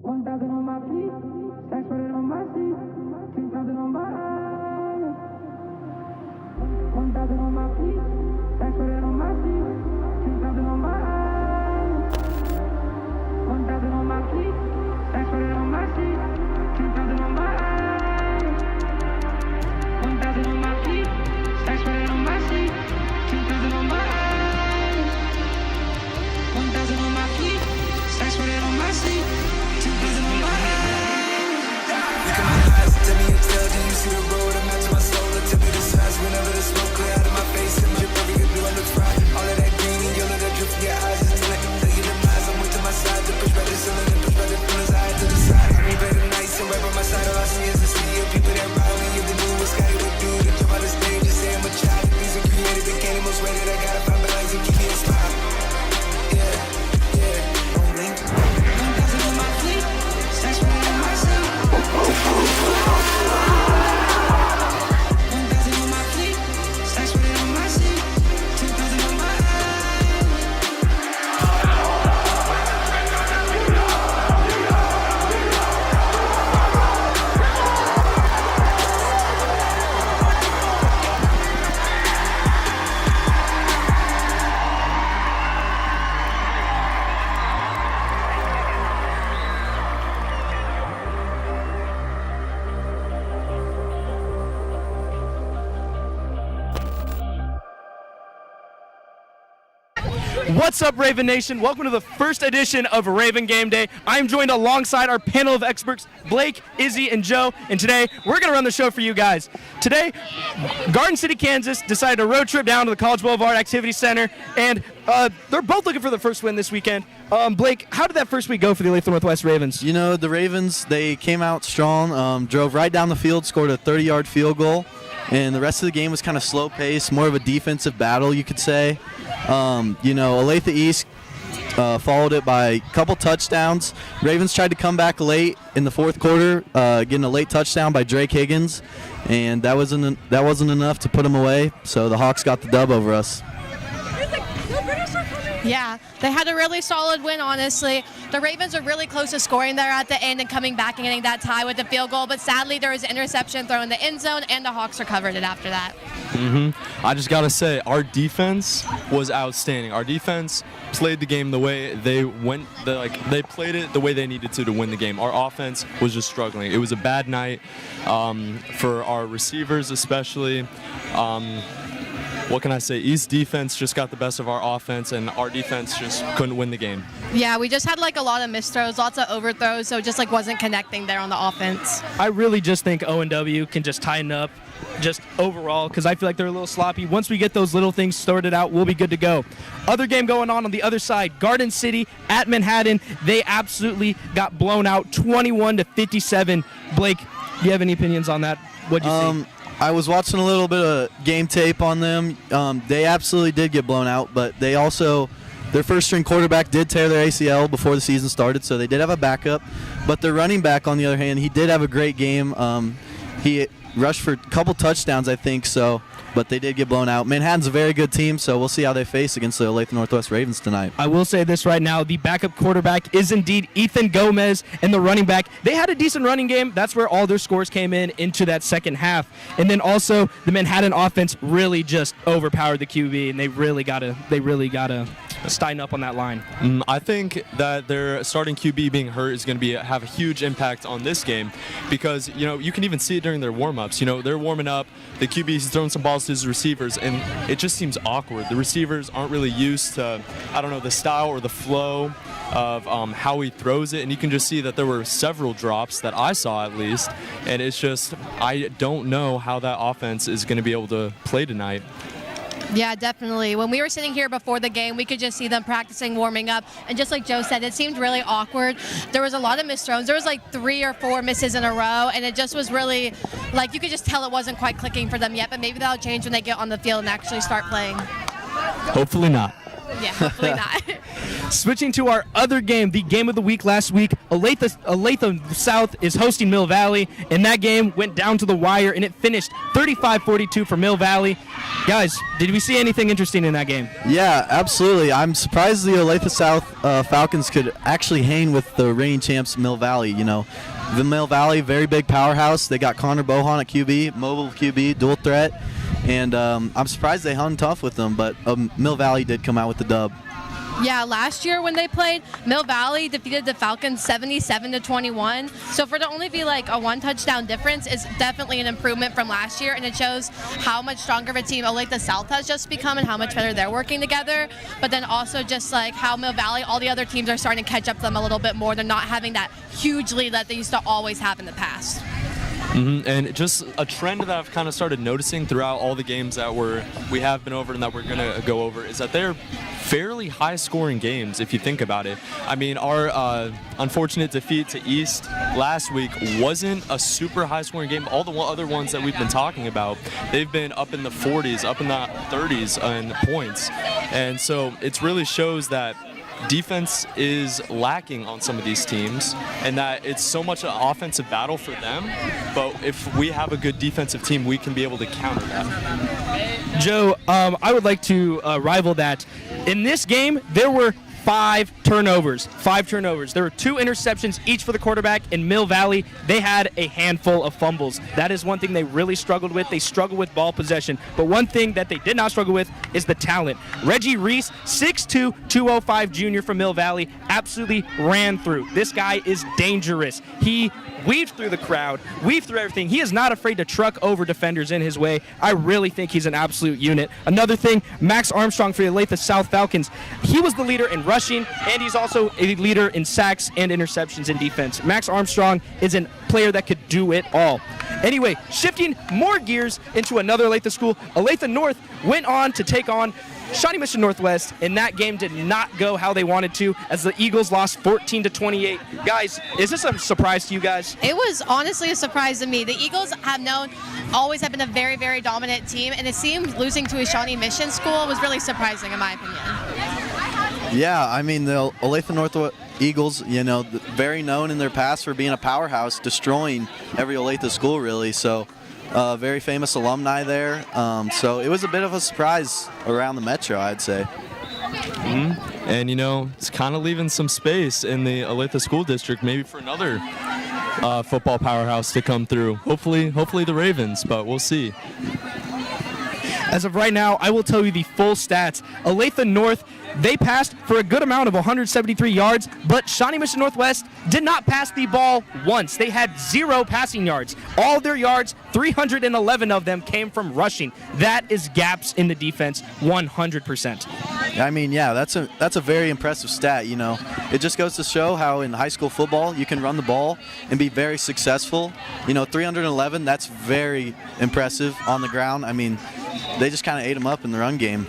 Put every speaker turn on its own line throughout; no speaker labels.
1,000 on my feet, stacks spread on my seat, 10,000 on my eyes. 1,000 on my feet, stacks spread on my seat, 10,000 on my eyes. 1,000 on my feet, stacks spread on my seat, 10,000 on my eyes. 1,000 on my feet, stacks spread on my seat, 10,000 on my eyes. 1,000 on my feet, stacks spread on my seat.
Tell me you tell, do you see the road? I'm out to my soul. Tell me the signs whenever the smoke clear out of my face. And your baby, you do I look fine. All of that green and yellow that drip from your eyes is telling. Tell you the lies, I'm with to my side. The push back the ceiling and push back the feelings I had to the side. I mean, better nights and right by my side. All I see is the sea of people that ride me. If they knew what Scotty would do, to jump out the stage and say I'm a child. These are creative, they can't most rated. I gotta find balance and keep me inspired. Yeah, don't blink.
1,000 on my feet, stacks spread on my seat. 1,000 on my feet, stacks spread on my seat. 10,000 on my
What's up, Raven Nation? Welcome to the first edition of Raven Game Day. I'm joined alongside our panel of experts, Blake, Izzy, and Joe, and today we're going to run the show for you guys. Today, Garden City, Kansas decided a road trip down to the College Boulevard Activity Center, and they're both looking for the first win this weekend. Blake, how did that first week go for the Olathe Northwest Ravens?
You know, the Ravens, they came out strong, drove right down the field, scored a 30-yard field goal, and the rest of the game was kind of slow-paced, more of a defensive battle, you could say. You know, Olathe East followed it by a couple touchdowns. Ravens tried to come back late in the fourth quarter, getting a late touchdown by Drake Higgins, and that wasn't enough to put them away. So the Hawks got the dub over us.
Yeah, they had a really solid win, honestly. The Ravens were really close to scoring there at the end and coming back and getting that tie with the field goal, but sadly there was an interception thrown in the end zone, and the Hawks recovered it after that.
I just got to say, our defense was outstanding. Our defense played the game the way they played it the way they needed to win the game. Our offense was just struggling. It was a bad night for our receivers especially. What can I say? East defense just got the best of our offense, and our defense just couldn't win the game.
Yeah, we just had a lot of missed throws, lots of overthrows, so it just wasn't connecting there on the offense.
I really just think ONW can just tighten up just overall, because I feel like they're a little sloppy. Once we get those little things sorted out, we'll be good to go. Other game going on the other side, Garden City at Manhattan. They absolutely got blown out 21-57. Blake, do you have any opinions on that? What'd you see?
I was watching a little bit of game tape on them. They absolutely did get blown out, but they also, their first-string quarterback did tear their ACL before the season started, so they did have a backup. But their running back, on the other hand, he did have a great game. He rushed for a couple touchdowns, I think, but they did get blown out. Manhattan's a very good team, so we'll see how they face against the Olathe Northwest Ravens tonight.
I will say this right now, the backup quarterback is indeed Ethan Gomez, and the running back, they had a decent running game. That's where all their scores came into that second half. And then also the Manhattan offense really just overpowered the QB, and they really gotta tighten up on that line.
I think that their starting QB being hurt is going to have a huge impact on this game, because you can even see it during their warm-ups. They're warming up, the QB's throwing some balls to his receivers, and it just seems awkward. The receivers aren't really used to, the style or the flow of how he throws it, and you can just see that there were several drops that I saw at least, and it's just, I don't know how that offense is going to be able to play tonight.
Yeah, definitely. When we were sitting here before the game, we could just see them practicing, warming up, and just like Joe said, it seemed really awkward. There was a lot of missed throws. There was 3 or 4 misses in a row, and it just was really, you could just tell it wasn't quite clicking for them yet, but maybe that'll change when they get on the field and actually start playing.
Hopefully not.
Yeah, hopefully not.
Switching to our other game, the game of the week last week, Olathe South is hosting Mill Valley, and that game went down to the wire, and it finished 35-42 for Mill Valley. Guys, did we see anything interesting in that game?
Yeah, absolutely. I'm surprised the Olathe South Falcons could actually hang with the reigning champs Mill Valley. You know, the Mill Valley, very big powerhouse. They got Connor Bohan at QB, mobile QB, dual threat, and I'm surprised they hung tough with them, but Mill Valley did come out with the dub.
Yeah, last year when they played, Mill Valley defeated the Falcons 77-21. So for to only be like a 1 touchdown difference is definitely an improvement from last year, and it shows how much stronger of a team Olathe South has just become and how much better they're working together. But then also just like how Mill Valley, all the other teams are starting to catch up to them a little bit more. They're not having that huge lead that they used to always have in the past.
And just a trend that I've kind of started noticing throughout all the games that we have been over and that we're going to go over is that they're fairly high-scoring games if you think about it. I mean, our unfortunate defeat to East last week wasn't a super high-scoring game. All the other ones that we've been talking about, they've been up in the 40s, up in the 30s in points. And so it really shows that defense is lacking on some of these teams, and that it's so much an offensive battle for them, but if we have a good defensive team, we can be able to counter that.
Joe, I would like to rival that. In this game, there were 5 turnovers. There were 2 interceptions each for the quarterback. In Mill Valley, they had a handful of fumbles. That is one thing they really struggled with. They struggled with ball possession. But one thing that they did not struggle with is the talent. Reggie Reese, 6'2", 205 junior from Mill Valley, absolutely ran through. This guy is dangerous. He weaved through the crowd, weaved through everything. He is not afraid to truck over defenders in his way. I really think he's an absolute unit. Another thing, Max Armstrong for the Olathe South Falcons. He was the leader in rushing, and he's also a leader in sacks and interceptions in defense. Max Armstrong is a player that could do it all. Anyway, shifting more gears into another Olathe school, Olathe North went on to take on Shawnee Mission Northwest, and that game did not go how they wanted to, as the Eagles lost 14-28. Guys, is this a surprise to you guys?
It was honestly a surprise to me. The Eagles always have been a very, very dominant team, and it seemed losing to a Shawnee Mission school was really surprising in my opinion.
Yeah, I mean, the Olathe Northwest Eagles, you know, very known in their past for being a powerhouse, destroying every Olathe school, really. So, very famous alumni there. So it was a bit of a surprise around the metro, I'd say.
And, you know, it's kind of leaving some space in the Olathe School District, maybe for another football powerhouse to come through. Hopefully the Ravens, but we'll see.
As of right now, I will tell you the full stats. Olathe North, they passed for a good amount of 173 yards, but Shawnee Mission Northwest did not pass the ball once. They had 0 passing yards. All their yards, 311 of them came from rushing. That is gaps in the defense, 100%.
I mean, yeah, that's a very impressive stat, you know. It just goes to show how in high school football you can run the ball and be very successful. You know, 311, that's very impressive on the ground. I mean, they just kind of ate them up in the run game.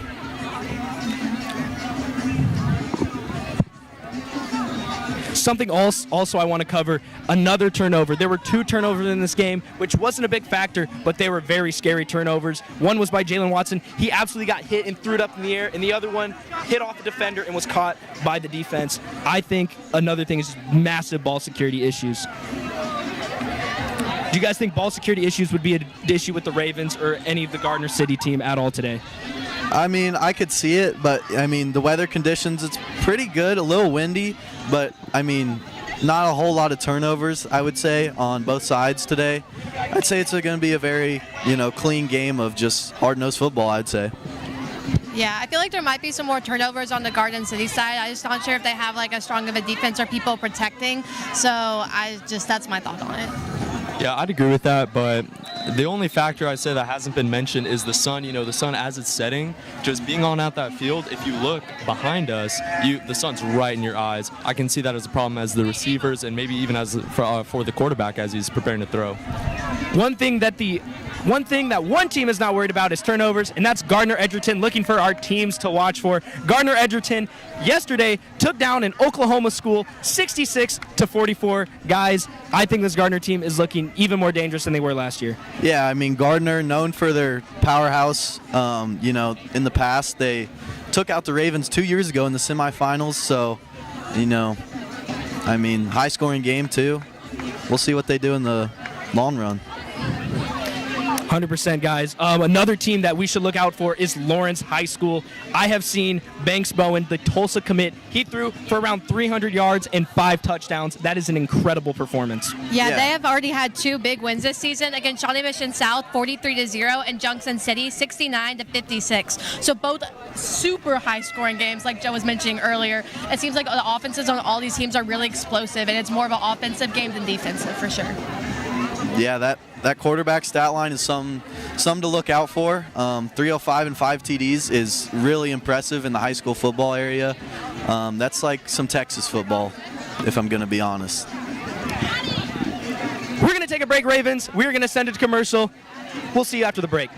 Something also I want to cover, another turnover. There were 2 turnovers in this game, which wasn't a big factor, but they were very scary turnovers. One was by Jalen Watson. He absolutely got hit and threw it up in the air, and the other one hit off the defender and was caught by the defense. I think another thing is just massive ball security issues. Do you guys think ball security issues would be an issue with the Ravens or any of the Gardner City team at all today?
I mean, I could see it, but, I mean, the weather conditions, it's pretty good, a little windy, but, I mean, not a whole lot of turnovers, I would say, on both sides today. I'd say it's going to be a very, you know, clean game of just hard-nosed football, I'd say.
Yeah, I feel like there might be some more turnovers on the Garden City side. I'm just not sure if they have like as strong of a defense or people protecting. So that's my thought on it.
Yeah, I'd agree with that, but the only factor I'd say that hasn't been mentioned is the sun. You know, the sun as it's setting, just being on out that field, if you look behind us, the sun's right in your eyes. I can see that as a problem as the receivers and maybe even as for the quarterback as he's preparing to throw.
One thing that the One thing that one team is not worried about is turnovers, and that's Gardner-Edgerton looking for our teams to watch for. Gardner-Edgerton yesterday took down an Oklahoma school 66-44. Guys, I think this Gardner team is looking even more dangerous than they were last year.
Yeah, I mean, Gardner, known for their powerhouse, you know, in the past, they took out the Ravens 2 years ago in the semifinals. So, you know, I mean, high-scoring game, too. We'll see what they do in the long run.
100%, guys. Another team that we should look out for is Lawrence High School. I have seen Banks Bowen, the Tulsa commit. He threw for around 300 yards and 5 touchdowns. That is an incredible performance.
Yeah, they have already had 2 big wins this season against Shawnee Mission South, 43-0, and Junction City, 69-56. So both super high-scoring games, like Joe was mentioning earlier. It seems like the offenses on all these teams are really explosive, and it's more of an offensive game than defensive for sure.
Yeah, that quarterback stat line is some to look out for. 305 and 5 TDs is really impressive in the high school football area. That's like some Texas football, if I'm going to be honest.
We're going to take a break, Ravens. We're going to send it to commercial. We'll see you after the break.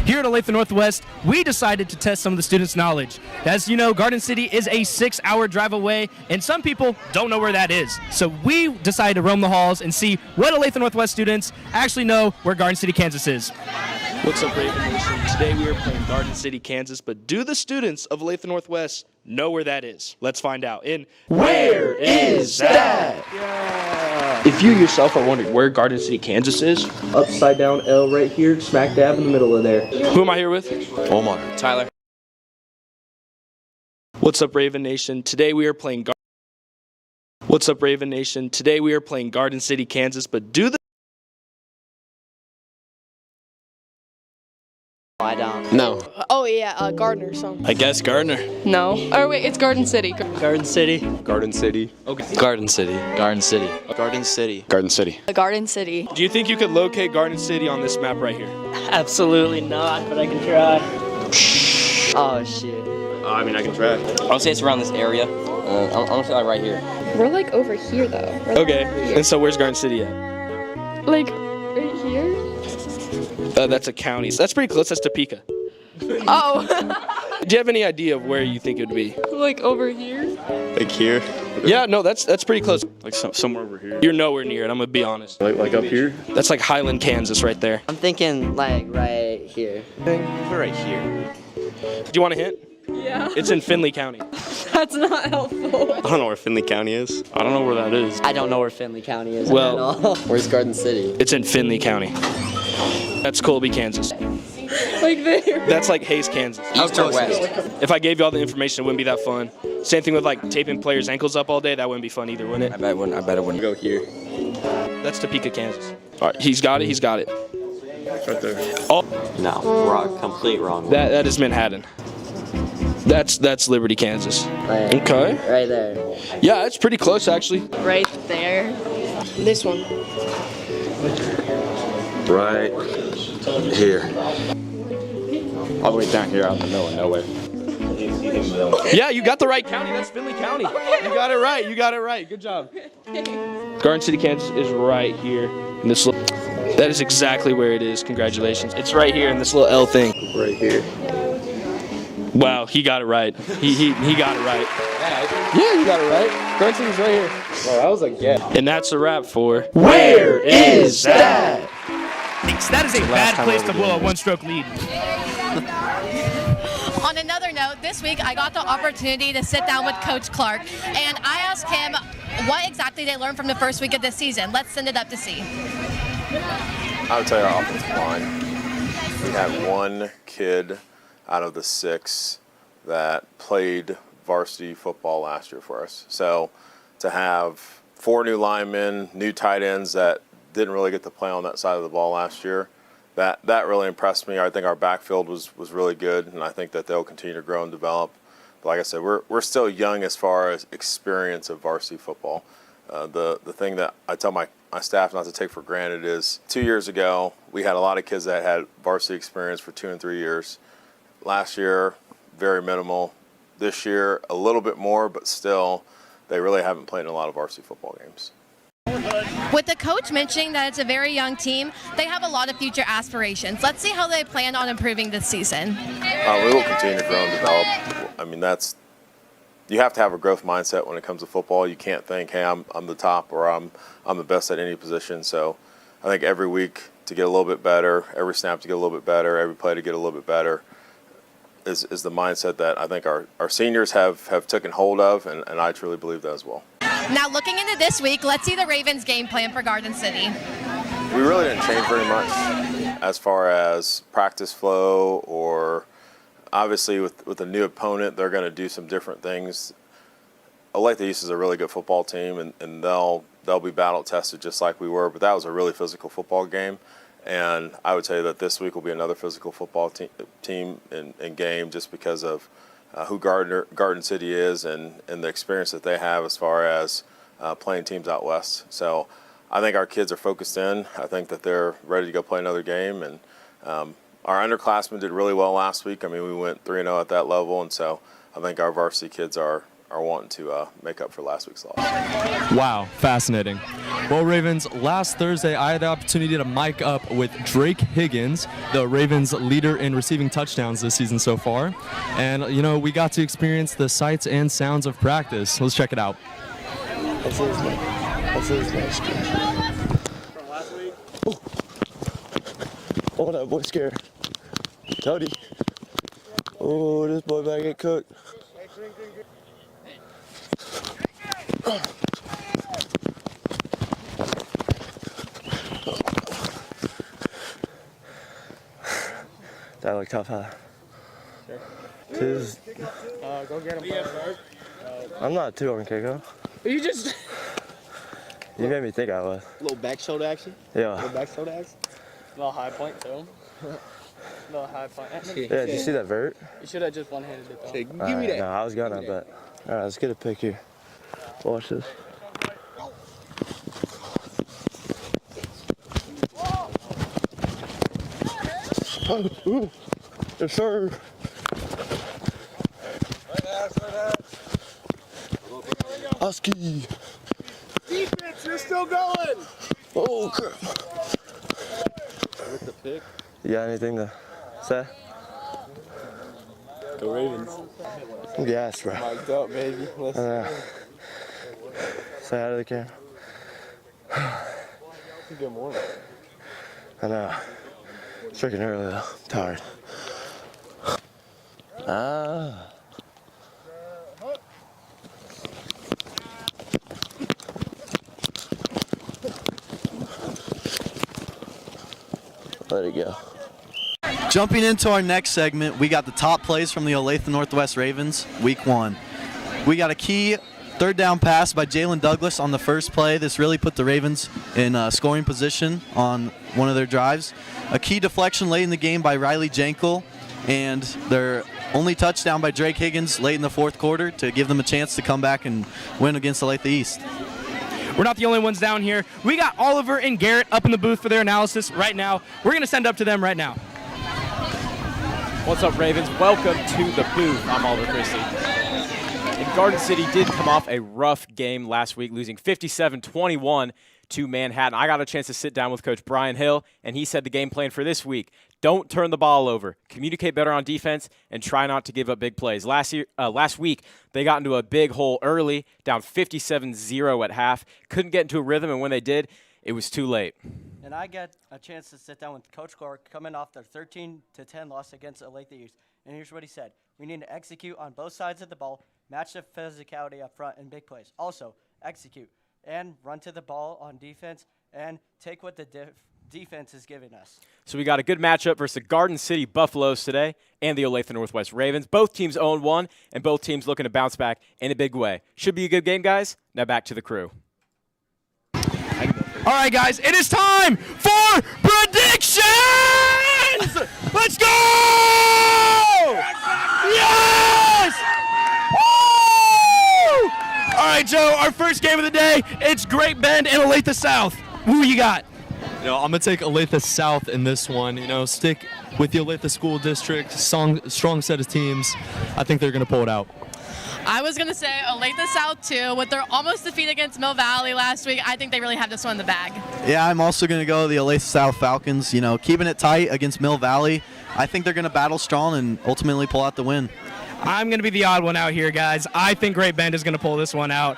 Here at Olathe Northwest, we decided to test some of the students' knowledge. As you know, Garden City is a 6-hour drive away, and some people don't know where that is. So we decided to roam the halls and see what Olathe Northwest students actually know where Garden City, Kansas is. What's up, Raven Nation? Today we are playing Garden City, Kansas, but do the students of Olathe Northwest know where that is? Let's find out in Where Is That?
Yeah.
If you yourself are wondering where Garden City, Kansas is,
Upside down L right here, smack dab in the middle of there.
who am I here with?
Omar.
Tyler. What's up, Raven Nation? Today we are playing What's up, Raven Nation? Today we are playing Garden City, Kansas, but do the
I don't.
No.
Oh yeah, Gardner song.
I guess Gardner.
No. Oh wait, it's Garden City.
Garden City.
Garden City.
Okay.
Garden City.
Garden City. Garden City.
Garden City.
Garden City.
Do you think you could locate Garden City on this map right here?
Absolutely not, but I can try. Oh shit.
I mean, I can try.
I'll say it's around this area. I'm gonna say like right here.
We're like over here though. We're
Okay.
like here.
And so where's Garden City at?
Like right here.
That's a county. That's pretty close. That's Topeka.
Oh.
Do you have any idea of where you think it would be?
Like over here.
Like here?
Yeah, no, that's pretty close.
Like somewhere over here.
You're nowhere near it, I'm gonna be honest.
Like up here?
That's like Highland, Kansas right there.
I'm thinking like right here.
Right here.
Do you want a hint?
Yeah.
It's in Findlay County.
That's not helpful.
I don't know where Findlay County is. I don't know where that is.
I don't know where Findlay County is
Well-
at all. Where's Garden City?
It's in Findlay County. That's Colby, Kansas.
Like there.
That's like Hayes, Kansas.
East or west?
If I gave you all the information, it wouldn't be that fun. Same thing with like taping players' ankles up all day. That wouldn't be fun either, wouldn't
I
it?
bet it wouldn't.
Go here.
That's Topeka, Kansas. All right, he's got it. He's got it.
Right there.
Oh,
No, wrong, complete wrong.
that is Manhattan. That's Liberty, Kansas.
Like,
Okay.
right there.
Yeah, it's pretty close actually.
Right there. This one.
Right here. All the way down here out in the middle of nowhere.
Yeah, you got the right county. That's Findlay County. You got it right. You got it right. Good job. Garden City, Kansas is right here in this little. That is exactly where it is. Congratulations. It's right here in this little L thing.
Right here.
Wow, he got it right. He got it right.
Yeah, you got it right. Garden City's right here.
Well, that was a guess.
And that's a wrap for
Where is that?
That is a bad place to blow a one-stroke lead.
On another note, this week I got the opportunity to sit down with Coach Clark, and I asked him what exactly they learned from the first week of this season. Let's send it up to see.
I would tell you our offensive line. We had one kid out of the 6 that played varsity football last year for us. So to have 4 new linemen, new tight ends that didn't really get to play on that side of the ball last year, that really impressed me. I think our backfield was really good, and I think that they'll continue to grow and develop. But like I said, we're still young as far as experience of varsity football. The thing that I tell my staff not to take for granted is 2 years ago, we had a lot of kids that had varsity experience for 2 and 3 years. Last year, very minimal. This year, a little bit more, but still, they really haven't played in a lot of varsity football games.
With the coach mentioning that it's a very young team, they have a lot of future aspirations. Let's see how they plan on improving this season.
We will continue to grow and develop. I mean, you have to have a growth mindset when it comes to football. You can't think, hey, I'm the top or I'm the best at any position. So I think every week to get a little bit better, every snap to get a little bit better, every play to get a little bit better is the mindset that I think our seniors have taken hold of, and I truly believe that as well.
Now looking into this week, let's see the Ravens game plan for Garden City.
We really didn't change very much as far as practice flow, or obviously with a new opponent, they're going to do some different things. Olathe East is a really good football team, and they'll be battle tested just like we were, but that was a really physical football game. And I would say that this week will be another physical football team and game, just because of who Garden City is and the experience that they have as far as playing teams out west. So I think our kids are focused in. I think that they're ready to go play another game. And our underclassmen did really well last week. I mean, we went 3-0 at that level, and so I think our varsity kids are wanting to make up for last week's loss.
Wow, fascinating. Well, Ravens, last Thursday I had the opportunity to mic up with Drake Higgins, the Ravens leader in receiving touchdowns this season so far. And, you know, we got to experience the sights and sounds of practice. Let's check it out.
That's his next game.
From last week?
Oh, that boy scared. Cody. Oh, this boy about to get cooked. That looked tough, huh?
Sure. Go get him.
I'm not too on Keiko.
You just...
You made me think I was.
A little back shoulder action?
Yeah.
A little back shoulder action? A little high point, too. A little high point.
Yeah, did you see that vert?
You should have just one-handed it, though.
Give me that. No, I was gonna, but... All right, let's get a pick here. Watch this. Oh, yes, sir. Husky.
Defense, you're still going!
Oh, crap.
With the pick.
You got anything to say?
Go Ravens.
Yes, bro.
Mic'd up, baby. Let's
say hi to the camera.
Good morning.
I know. It's freaking early though. I'm tired. Let it go.
Jumping into our next segment, we got the top plays from the Olathe Northwest Ravens, Week 1. We got a key third down pass by Jalen Douglas on the first play. This really put the Ravens in scoring position on one of their drives. A key deflection late in the game by Riley Jankel, and their only touchdown by Drake Higgins late in the fourth quarter to give them a chance to come back and win against Olathe East.
We're not the only ones down here. We got Oliver and Garrett up in the booth for their analysis right now. We're going to send up to them right now.
What's up, Ravens? Welcome to the booth. I'm Oliver Christie. And Garden City did come off a rough game last week, losing 57-21 to Manhattan. I got a chance to sit down with Coach Brian Hill, and he said the game plan for this week: Don't turn the ball over. Communicate better on defense and try not to give up big plays. Last week, they got into a big hole early, down 57-0 at half. Couldn't get into a rhythm, and when they did, it was too late.
And I get a chance to sit down with Coach Clark coming off their 13-10 loss against Olathe East. And here's what he said. We need to execute on both sides of the ball, match the physicality up front in big plays. Also, execute and run to the ball on defense and take what the defense is giving us.
So we got a good matchup versus the Garden City Buffaloes today and the Olathe Northwest Ravens. Both teams own one, and both teams looking to bounce back in a big way. Should be a good game, guys. Now back to the crew.
All right, guys, it is time for predictions! Let's go! Yes! Woo! All right, Joe, our first game of the day, it's Great Bend and Olathe South. Who you got?
I'm going to take Olathe South in this one. Stick with the Olathe School District, strong set of teams. I think they're going to pull it out.
I was going to say Olathe South, too. With their almost defeat against Mill Valley last week, I think they really have this one in the bag.
Yeah, I'm also going to go the Olathe South Falcons. Keeping it tight against Mill Valley. I think they're going to battle strong and ultimately pull out the win.
I'm going to be the odd one out here, guys. I think Great Bend is going to pull this one out.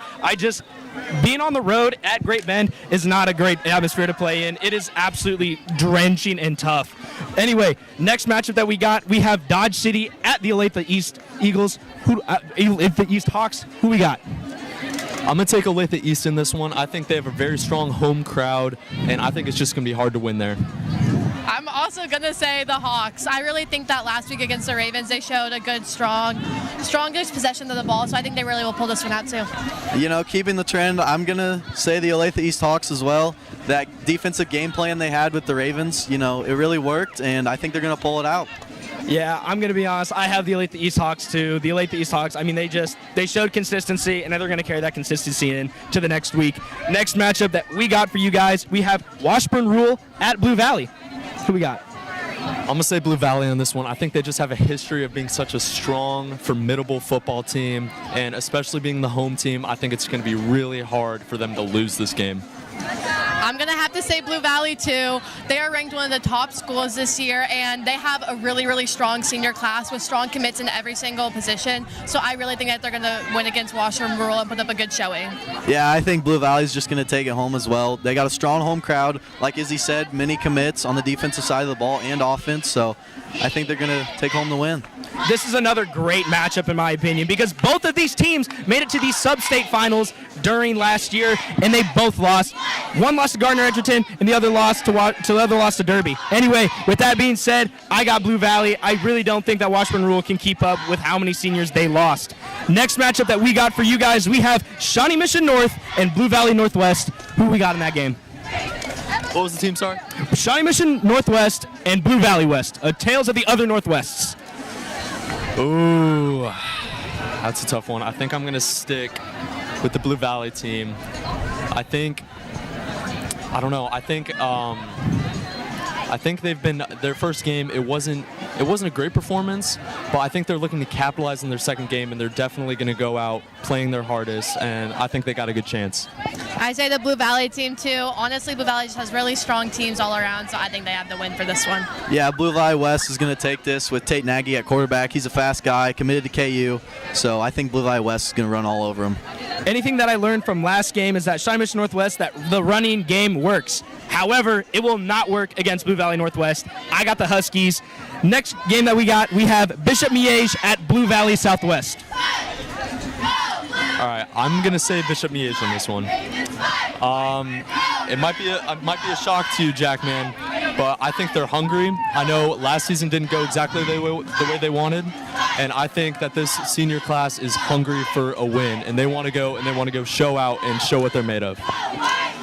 Being on the road at Great Bend is not a great atmosphere to play in. It is absolutely drenching and tough. Anyway, next matchup that we got, we have Dodge City at the Olathe East Eagles. Olathe East Hawks. Who we got?
I'm going to take Olathe East in this one. I think they have a very strong home crowd, and I think it's just going to be hard to win there.
I'm also going to say the Hawks. I really think that last week against the Ravens, they showed a good, strongest possession of the ball, so I think they really will pull this one out too.
Keeping the trend, I'm going to say the Olathe East Hawks as well. That defensive game plan they had with the Ravens, it really worked, and I think they're going to pull it out.
Yeah, I'm going to be honest. I have the Olathe East Hawks too. The Olathe East Hawks, they showed consistency, and they're going to carry that consistency into the next week. Next matchup that we got for you guys, we have Washburn Rural at Blue Valley. Who we got?
I'm going to say Blue Valley on this one. I think they just have a history of being such a strong, formidable football team, and especially being the home team, I think it's going to be really hard for them to lose this game.
I'm going to have to say Blue Valley, too. They are ranked one of the top schools this year, and they have a really, really strong senior class with strong commits in every single position. So I really think that they're going to win against Washburn Rural and put up a good showing.
Yeah, I think Blue Valley's just going to take it home as well. They got a strong home crowd. Like Izzy said, many commits on the defensive side of the ball and offense. So I think they're going to take home the win.
This is another great matchup, in my opinion, because both of these teams made it to these sub-state finals during last year, and they both lost. One lost to Gardner Edgerton, and the other lost to Derby. Anyway, with that being said, I got Blue Valley. I really don't think that Washburn Rural can keep up with how many seniors they lost. Next matchup that we got for you guys, we have Shawnee Mission North and Blue Valley Northwest. Who we got in that game?
What was the team, sorry?
Shawnee Mission Northwest and Blue Valley West. Tales of the other Northwests.
Ooh, that's a tough one. I think I'm going to stick with the Blue Valley team. I think they've been their first game. It wasn't a great performance, but I think they're looking to capitalize on their second game, and they're definitely going to go out playing their hardest, and I think they got a good chance.
I say the Blue Valley team too. Honestly, Blue Valley just has really strong teams all around, so I think they have the win for this one.
Yeah, Blue Valley West is going to take this with Tate Nagy at quarterback. He's a fast guy, committed to KU, so I think Blue Valley West is going to run all over him.
Anything that I learned from last game is that Shawnee Mission Northwest, that the running game works. However, it will not work against Blue Valley Northwest. I got the Huskies. Next game that we have Bishop Miege at Blue Valley Southwest.
All right, I'm gonna say Bishop Miege on this one. It might be a shock to you, Jackman, but I think they're hungry. I know last season didn't go exactly the way they wanted, and I think that this senior class is hungry for a win, and they want to go show out and show what they're made of.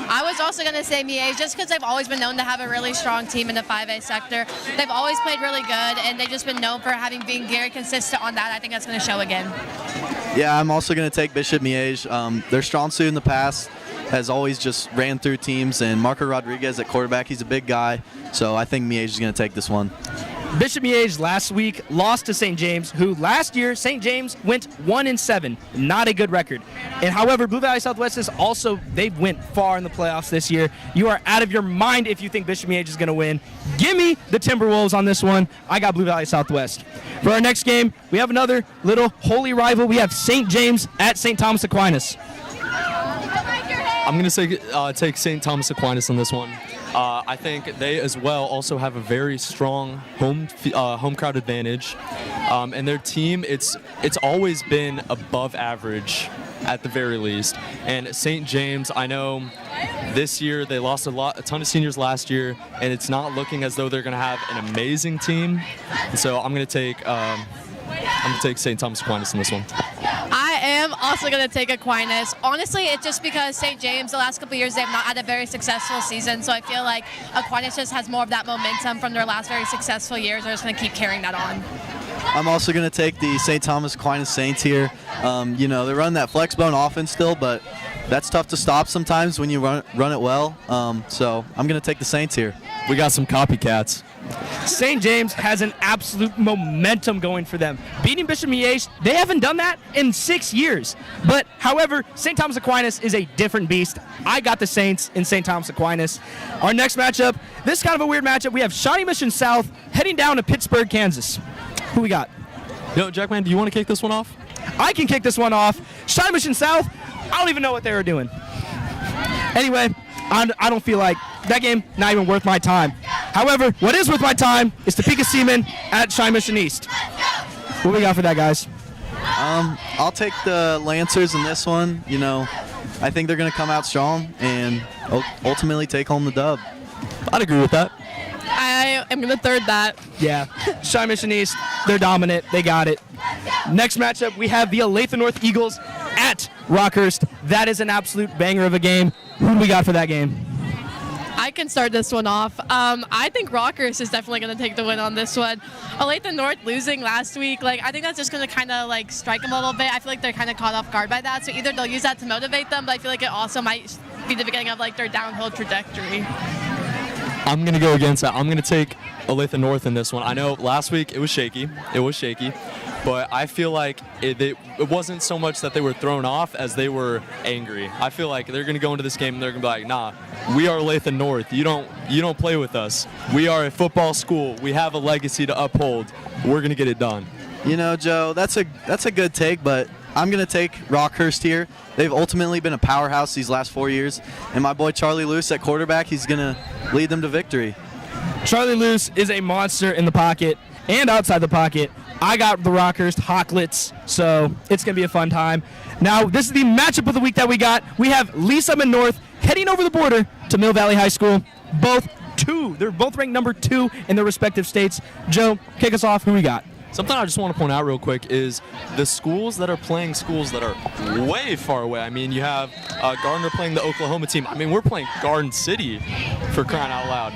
I was also going to say Miege just because they've always been known to have a really strong team in the 5A sector. They've always played really good, and they've just been known for being very consistent on that. I think that's going to show again.
Yeah, I'm also going to take Bishop Miege. Their strong suit in the past has always just ran through teams, and Marco Rodriguez at quarterback, he's a big guy, so I think Miege is going to take this one.
Bishop Miege last week lost to St. James, who last year St. James went 1-7, not a good record. And however, Blue Valley Southwest is also, they went far in the playoffs this year. You are out of your mind if you think Bishop Miege is going to win. Give me the Timberwolves on this one. I got Blue Valley Southwest. For our next game, we have another little holy rival. We have St. James at St. Thomas Aquinas.
I'm going to take St. Thomas Aquinas on this one. I think they as well also have a very strong home crowd advantage, and their team it's always been above average at the very least. And St. James, I know this year they lost a ton of seniors last year, and it's not looking as though they're going to have an amazing team. And so I'm going to take St. Thomas Aquinas in this one.
I am also going to take Aquinas. Honestly, it's just because St. James, the last couple of years, they've not had a very successful season. So I feel like Aquinas just has more of that momentum from their last very successful years. They're just going to keep carrying that on.
I'm also going to take the St. Thomas Aquinas Saints here. You know, they run that flex bone offense still, but that's tough to stop sometimes when you run it well. So I'm going to take the Saints here.
We got some copycats.
St. James has an absolute momentum going for them. Beating Bishop Miege, they haven't done that in 6 years. But, however, St. Thomas Aquinas is a different beast. I got the Saints in St. Thomas Aquinas. Our next matchup, this is kind of a weird matchup. We have Shawnee Mission South heading down to Pittsburgh, Kansas. Who we got?
Yo, Jackman, do you want to kick this one off?
I can kick this one off. Shawnee Mission South, I don't even know what they were doing. Anyway, I don't feel like that game, not even worth my time. However, what is worth my time is Topeka Seaman at Shawnee Mission East. What we got for that, guys?
I'll take the Lancers in this one. You know, I think they're going to come out strong and ultimately take home the dub.
I'd agree with that.
I am going to third that.
Yeah, Shawnee Mission East, they're dominant. They got it. Next matchup, we have the Olathe North Eagles at Rockhurst. That is an absolute banger of a game. Who do we got for that game?
I can start this one off. I think Rockhurst is definitely going to take the win on this one. Olathe North losing last week, I think that's just going to kind of strike them a little bit. I feel like they're kind of caught off guard by that. So either they'll use that to motivate them, but I feel like it also might be the beginning of their downhill trajectory.
I'm going to go against that. I'm going to take Olathe North in this one. I know last week it was shaky. But I feel like it wasn't so much that they were thrown off as they were angry. I feel like they're going to go into this game and they're going to be like, nah, we are Olathe North. You don't play with us. We are a football school. We have a legacy to uphold. We're going to get it done.
You know, Joe, that's a good take, but I'm going to take Rockhurst here. They've ultimately been a powerhouse these last 4 years. And my boy Charlie Luce at quarterback, he's going to lead them to victory.
Charlie Luce is a monster in the pocket and outside the pocket. I got the Rockhurst Hawklets, so it's going to be a fun time. Now, this is the matchup of the week that we got. We have Lee Summit North heading over the border to Mill Valley High School. They're both ranked number 2 in their respective states. Joe, kick us off. Who we got?
Something I just want to point out real quick is the schools that are playing schools that are way far away. I mean, you have Gardner playing the Oklahoma team. I mean, we're playing Garden City, for crying out loud.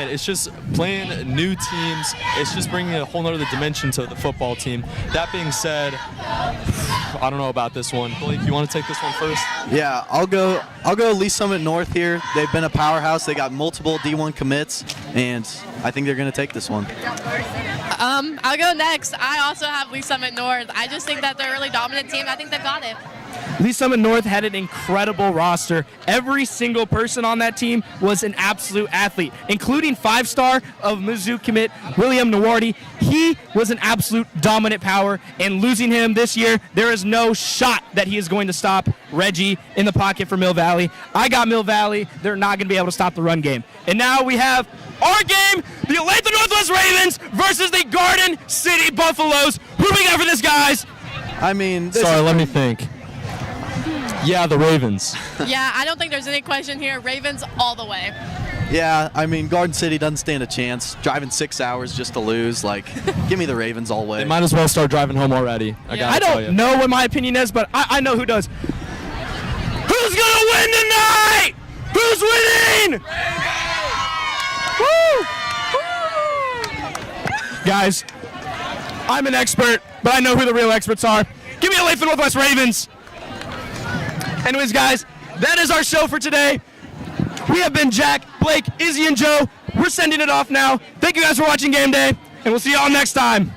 It's just playing new teams. It's just bringing a whole nother dimension to the football team. That being said, I don't know about this one. Blake, you want to take this one first?
Yeah, I'll go Lee Summit North here. They've been a powerhouse. They got multiple D1 commits, and I think they're going to take this one.
I'll go next. I also have Lee Summit North. I just think that they're a really dominant team. I think they've got it.
Lee Summit North had an incredible roster. Every single person on that team was an absolute athlete, including 5-star of Mizzou commit William Nawardi. He was an absolute dominant power, and losing him this year, there is no shot that he is going to stop Reggie in the pocket for Mill Valley. I got Mill Valley. They're not going to be able to stop the run game. And now we have our game, the Olathe Northwest Ravens versus the Garden City Buffaloes. Who do we got for this, guys?
I mean,
sorry, let me think. Yeah, the Ravens.
Yeah, I don't think there's any question here. Ravens all the way.
Yeah, I mean, Garden City doesn't stand a chance. Driving 6 hours just to lose, give me the Ravens all the way.
They might as well start driving home already.
I don't know what my opinion is, but I know who does. Who's going to win tonight? Who's winning? Woo! Guys, I'm an expert, but I know who the real experts are. Give me the Olathe Northwest Ravens. Anyways, guys, that is our show for today. We have been Jack, Blake, Izzy, and Joe. We're sending it off now. Thank you guys for watching Game Day, and we'll see y'all next time.